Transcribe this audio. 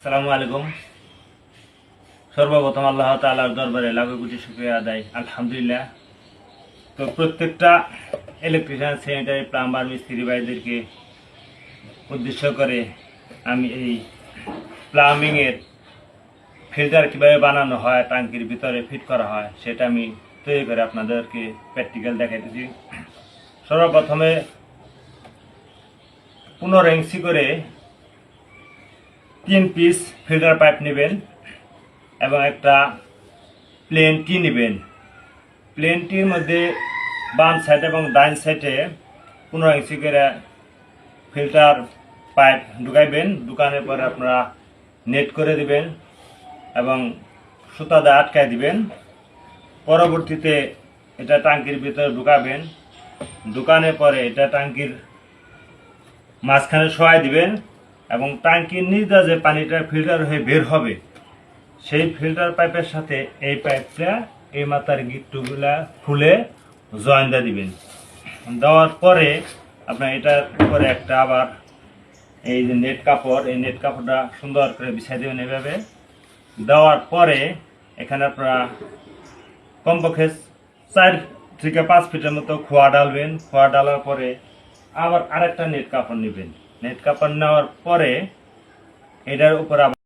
আসসালামু আলাইকুম। সর্বপ্রথম আল্লাহ তাআলার দরবারে লাখো কোটি শুকরিয়া আদায়, আলহামদুলিল্লাহ। তো প্রত্যেকটা ইলেকট্রিশিয়ান, স্যানিটারি, প্লাম্বার, মিস্ত্রি ভাইদেরকে উদ্দেশ্য করে আমি এই প্লাম্বিংয়ের ফিল্টার কীভাবে বানানো হয়, ট্যাঙ্কির ভিতরে ফিট করা হয়, সেটা আমি তৈরি করে আপনাদেরকে প্র্যাকটিক্যাল দেখাইতেছি। সর্বপ্রথমে 15 ইঞ্চি করে 3 পিস ফিল্টার পাইপ নেবেন এবং একটা প্লেন টি নেবেন। প্লেন টির মধ্যে বাম সাইড এবং ডাইন সাইডে 15 ইঞ্চি করে ফিল্টার পাইপ ঢুকাইবেন। ঢুকানোর পরে আপনারা নেট করে দিবেন এবং সুতা দিয়ে আটকায় দিবেন। পরবর্তীতে এটা ট্যাঙ্কির ভিতরে ঢুকাবেন। ঢুকানোর পরে এটা ট্যাঙ্কির মাঝখানে শোয়াই দিবেন এবং ট্যাঙ্কির নিচে যে পানিটা ফিল্টার হয়ে বের হবে, সেই ফিল্টার পাইপের সাথে এই পাইপটা এই মাথার গিট্টুগুলা খুলে জয়েন দিয়ে দিবেন। দেওয়ার পরে আপনার এটার উপরে একটা আবার এই যে নেট কাপড়, এই নেট কাপড়টা সুন্দর করে বিছাই দেবেন। এভাবে দেওয়ার পরে এখানে আপনারা কমপক্ষে 4 থেকে 5 ফিটের মতো খোয়া ডালবেন। খোয়া ডালার পরে আবার আরেকটা নেট কাপড় নেবেন। নেট কাপড় নেওয়ার পরে এটার উপর